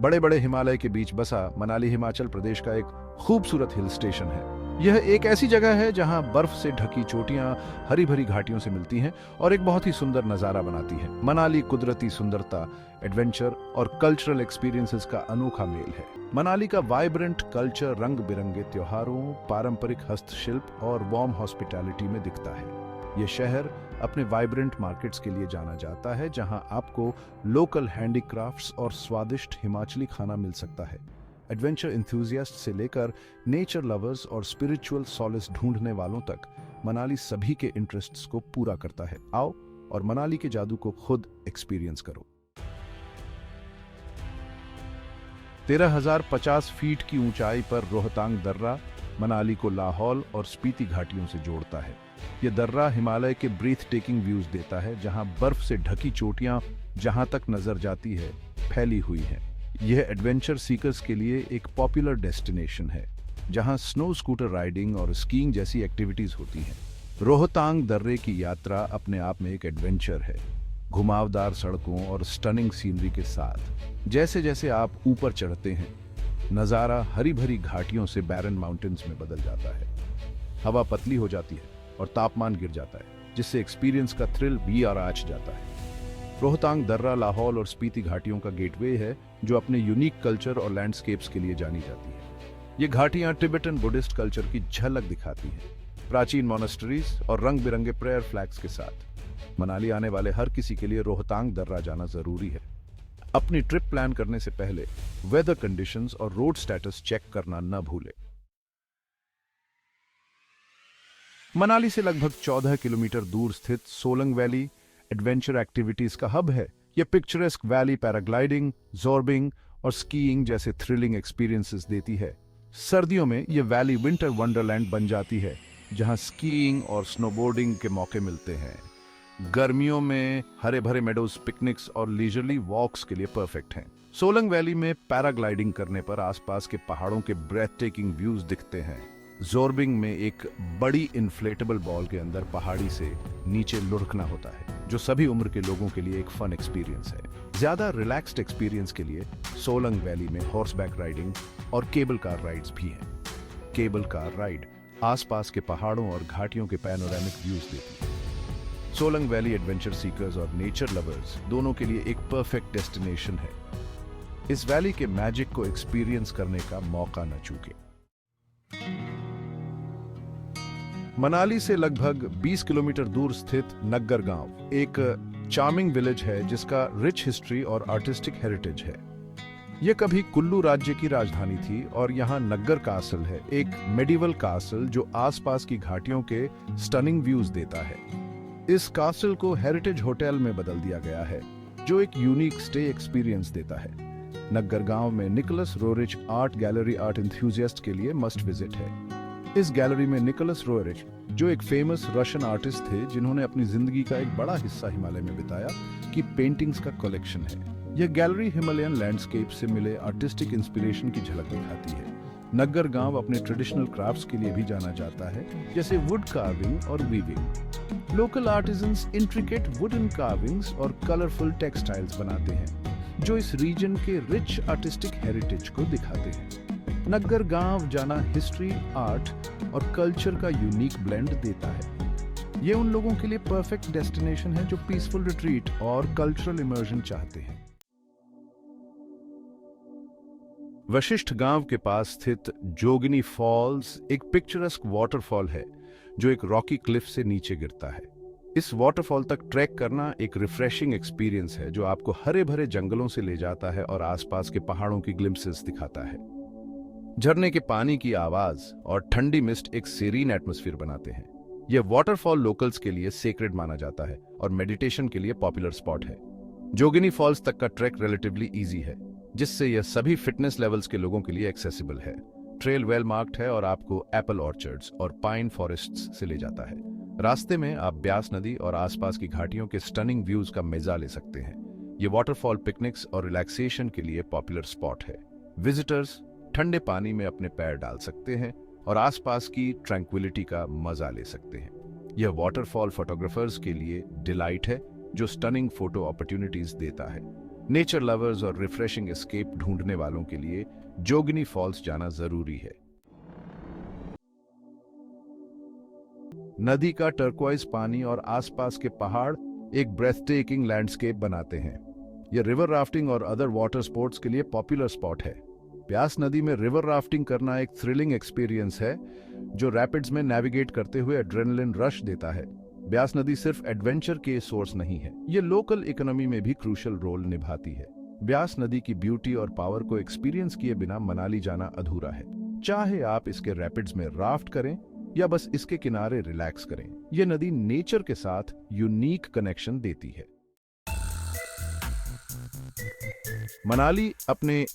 बड़े बड़े हिमालय के बीच बसा मनाली हिमाचल प्रदेश का एक खूबसूरत हिल स्टेशन है। यह एक ऐसी जगह है जहां बर्फ से ढकी चोटियां हरी भरी घाटियों से मिलती हैं और एक बहुत ही सुंदर नजारा बनाती हैं। मनाली कुदरती सुंदरता, एडवेंचर और कल्चरल एक्सपीरियंसेस का अनोखा मेल है। मनाली का वाइब्रेंट कल्चर रंग बिरंगे त्योहारों, पारंपरिक हस्तशिल्प और वार्म हॉस्पिटैलिटी में दिखता है। ये शहर अपने वाइब्रेंट मार्केट्स के लिए जाना जाता है, जहां आपको लोकल हैंडीक्राफ्ट्स और स्वादिष्ट हिमाचली खाना मिल सकता है। एडवेंचर इंथुजियास्ट से लेकर नेचर लवर्स और स्पिरिचुअल सॉलिस ढूंढने वालों तक मनाली सभी के इंटरेस्ट्स को पूरा करता है। आओ और मनाली के जादू को खुद एक्सपीरियंस करो। 13,050 फीट की ऊंचाई पर रोहतांग दर्रा मनाली को लाहौल और स्पीति घाटियों से जोड़ता है। यह दर्रा हिमालय के ब्रीथ टेकिंग व्यूज देता है, जहां बर्फ से ढकी चोटियां जहां तक नजर जाती है फैली हुई हैं। यह एडवेंचर सीकर्स के लिए एक पॉपुलर डेस्टिनेशन है, जहां स्नो स्कूटर राइडिंग और स्कीइंग जैसी एक्टिविटीज होती हैं। रोहतांग दर्रे की यात्रा अपने आप में एक एडवेंचर है, घुमावदार सड़कों और स्टनिंग सीनरी के साथ। जैसे जैसे आप ऊपर चढ़ते हैं, नज़ारा हरी भरी घाटियों से बैरन माउंटेन्स में बदल जाता है। हवा पतली हो जाती है और तापमान गिर जाता है, जिससे एक्सपीरियंस का थ्रिल भी और आँच जाता है। रोहतांग दर्रा लाहौल और स्पीति घाटियों का गेटवे है, जो अपने यूनिक कल्चर और लैंडस्केप्स के लिए जानी जाती है। ये घाटियां टिबेटन बुद्धिस्ट कल्चर की झलक दिखाती हैं, प्राचीन मोनेस्ट्रीज और रंग बिरंगे प्रेयर फ्लैग्स के साथ। मनाली आने वाले हर किसी के लिए रोहतांग दर्रा जाना जरूरी है। अपनी ट्रिप प्लान करने से पहले वेदर कंडीशंस और रोड स्टेटस चेक करना न भूलें। मनाली से लगभग 14 किलोमीटर दूर स्थित सोलंग वैली एडवेंचर एक्टिविटीज का हब है। यह पिक्चरेस्क वैली पैराग्लाइडिंग, जॉर्बिंग और स्कीइंग जैसे थ्रिलिंग एक्सपीरियंसेस देती है। सर्दियों में यह वैली विंटर वंडरलैंड बन जाती है, जहां स्कीइंग और स्नोबोर्डिंग के मौके मिलते हैं। गर्मियों में हरे भरे मेडोज पिकनिक्स और लीजरली वॉक्स के लिए परफेक्ट हैं। सोलंग वैली में पैराग्लाइडिंग करने पर आसपास के पहाड़ों के ब्रेथ टेकिंग व्यूज दिखते हैं। जॉर्बिंग में एक बड़ी इन्फ्लेटेबल बॉल के अंदर पहाड़ी से नीचे लुढ़कना होता है, जो सभी उम्र के लोगों के लिए एक फन एक्सपीरियंस है। ज्यादा रिलैक्स्ड एक्सपीरियंस के लिए सोलंग वैली में हॉर्सबैक राइडिंग और केबल कार राइड्स भी हैं। केबल कार राइड आसपास के पहाड़ों और घाटियों के पैनोरामिक व्यूज देती है। सोलंग वैली एडवेंचर सीकर्स और नेचर लवर्स दोनों के लिए एक परफेक्ट डेस्टिनेशन है। इस वैली के मैजिक को एक्सपीरियंस करने का मौका न चूकें। मनाली से लगभग 20 किलोमीटर दूर स्थित नग्गर गांव एक चार्मिंग विलेज है, जिसका रिच हिस्ट्री और आर्टिस्टिक हेरिटेज है। यह कभी कुल्लू राज्य की राजधानी थी और यहाँ नग्गर कासल है, एक मेडिवल कासल जो आसपास की घाटियों के स्टनिंग व्यूज देता है। इस कासल को हेरिटेज होटल में बदल दिया गया है, जो एक यूनिक स्टे एक्सपीरियंस देता है। नग्गर गांव में Nicholas Roerich art gallery art enthusiast के लिए मस्ट विजिट है। इस गैलरी में निकोलस रोरिच, जो एक फेमस रशियन आर्टिस्ट थे जिन्होंने अपनी जिंदगी का एक बड़ा हिस्सा हिमालय में बिताया, की पेंटिंग्स का कलेक्शन है। यह गैलरी हिमालयन लैंडस्केप से मिले आर्टिस्टिक इंस्पिरेशन की झलक दिखाती है। नग्गर गांव अपने ट्रेडिशनल क्राफ्ट्स के लिए भी जाना जाता है, जैसे वुड कार्विंग और weaving. Local artisans intricate wooden carvings और कलरफुल टेक्सटाइल्स बनाते हैं, जो इस रीजन के रिच आर्टिस्टिक हेरिटेज को दिखाते हैं। नग्गर गांव जाना हिस्ट्री, आर्ट और कल्चर का यूनिक ब्लेंड देता है। ये उन लोगों के लिए परफेक्ट डेस्टिनेशन है जो पीसफुल रिट्रीट और कल्चरल इमर्जन चाहते हैं। वशिष्ठ गांव के पास स्थित जोगिनी फॉल्स एक पिक्चरस्क वाटरफॉल है, जो एक रॉकी क्लिफ से नीचे गिरता है। इस वाटरफॉल तक ट्रैक करना एक रिफ्रेशिंग एक्सपीरियंस है, जो आपको हरे भरे जंगलों से ले जाता है और आसपास के पहाड़ों की ग्लिम्पसेस दिखाता है। झरने के पानी की आवाज और ठंडी मिस्ट एक सेरीन एटमॉस्फेयर बनाते हैं। यह वाटरफॉल लोकल्स के लिए सेक्रेड माना जाता है और मेडिटेशन के लिए पॉपुलर स्पॉट है। जोगिनी फॉल्स तक का ट्रैक रिलेटिवली इजी है, जिससे यह सभी फिटनेस लेवल्स के लोगों के लिए एक्सेसिबल है। ट्रेल वेल मार्क्ड है और आपको एप्पल ऑर्चर्ड्स और पाइन फॉरेस्ट्स से ले जाता है। रास्ते में आप ब्यास नदी और आसपास की घाटियों के स्टनिंग व्यूज का मजा ले सकते हैं। यह वाटरफॉल पिकनिक्स और रिलैक्सेशन के लिए पॉपुलर स्पॉट है। विजिटर्स ठंडे पानी में अपने पैर डाल सकते हैं और आसपास की ट्रैंक्विलिटी का मजा ले सकते हैं। यह वाटरफॉल फोटोग्राफर्स के लिए डिलाइट है, जो स्टनिंग फोटो अपॉर्चुनिटीज देता है। नेचर लवर्स और रिफ्रेशिंग एस्केप ढूंढने वालों के लिए जोगिनी फॉल्स जाना जरूरी है। नदी का टर्क्वाइज पानी और आसपास के पहाड़ एक ब्रेथटेकिंग लैंडस्केप बनाते हैं। यह रिवर राफ्टिंग और अदर वाटर स्पोर्ट्स के लिए पॉपुलर स्पॉट है। ब्यास नदी में रिवर राफ्टिंग करना एक थ्रिलिंग एक्सपीरियंस है जो रैपिड्स में नेविगेट करते हुए एड्रेनलिन रश देता है। ब्यास नदी सिर्फ एडवेंचर के सोर्स नहीं है, ये लोकल इकोनॉमी में भी क्रूशियल रोल निभाती है। ब्यास नदी की ब्यूटी और पावर को एक्सपीरियंस किए बिना मनाली जाना अधूरा है। चाहे आप इसके रैपिड्स में राफ्ट करें या बस इसके किनारे रिलैक्स करें, यह नदी नेचर के साथ यूनिक कनेक्शन देती है। मनाली अपने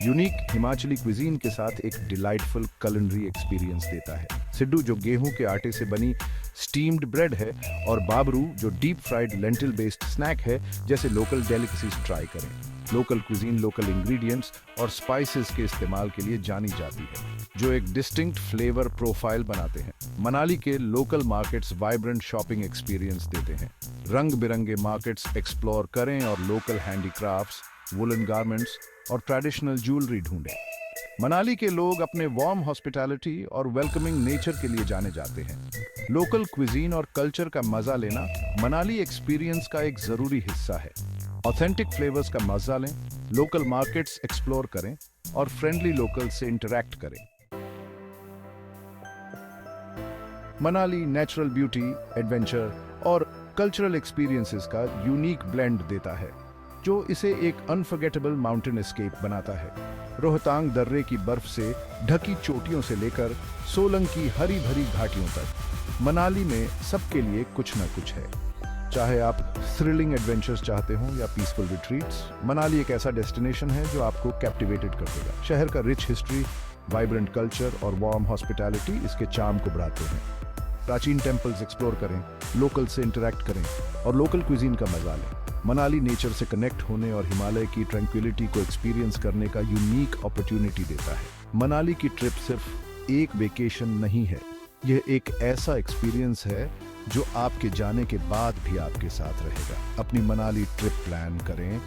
यूनिक हिमाचली क्विजीन के साथ एक डिलाइटफुल कुलिनरी एक्सपीरियंस देता है। सिड्डू जो गेहूं के आटे से बनी स्टीम्ड ब्रेड है और बाबरू जो deep fried lentil based snack है जैसे लोकल डेलिकेसीज ट्राई करें। लोकल क्विजीन लोकल इंग्रेडिएंट्स और स्पाइसेस के इस्तेमाल के लिए जानी जाती है जो एक डिस्टिंक्ट फ्लेवर प्रोफाइल बनाते हैं। मनाली के local markets vibrant shopping experience देते हैं। रंग बिरंगे मार्केट्स एक्सप्लोर करें और लोकल हैंडीक्राफ्ट्स, वुलन गारमेंट्स और ट्रेडिशनल ज्वेलरी ढूंढें। मनाली के लोग अपने वार्म हॉस्पिटैलिटी और वेलकमिंग नेचर के लिए जाने जाते हैं। लोकल क्विजीन और कल्चर का मजा लेना मनाली एक्सपीरियंस का एक जरूरी हिस्सा है। ऑथेंटिक फ्लेवर्स का मजा लें, लोकल मार्केट्स एक्सप्लोर करें और फ्रेंडली लोकल से इंटरैक्ट करें। मनाली नेचुरल ब्यूटी, एडवेंचर और कल्चरल एक्सपीरियंसेस का यूनिक ब्लेंड देता है जो इसे एक अनफॉरगेटेबल माउंटेन एस्केप बनाता है। रोहतांग दर्रे की बर्फ से ढकी चोटियों से लेकर सोलंग की हरी भरी घाटियों तक मनाली में सबके लिए कुछ न कुछ है। चाहे आप थ्रिलिंग एडवेंचर्स चाहते हो या पीसफुल रिट्रीट्स, मनाली एक ऐसा डेस्टिनेशन है जो आपको कैप्टिवेटेड कर देगा। शहर का रिच हिस्ट्री, वाइब्रेंट कल्चर और वार्म हॉस्पिटैलिटी इसके चार्म को बढ़ाते हैं। प्राचीन टेम्पल्स एक्सप्लोर करें, लोकल से इंटरैक्ट करें और लोकल क्विजीन का मजा लें। मनाली नेचर से कनेक्ट होने और हिमालय की ट्रैंक्विलिटी को एक्सपीरियंस करने का यूनिक अपॉर्चुनिटी देता है। मनाली की ट्रिप सिर्फ एक वेकेशन नहीं है, यह एक ऐसा एक्सपीरियंस है जो आपके जाने के बाद भी आपके साथ रहेगा। अपनी मनाली ट्रिप प्लान करें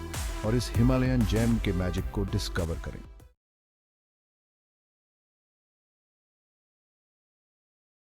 और इस हिमालयन जेम के मैजिक को डिस्कवर करें।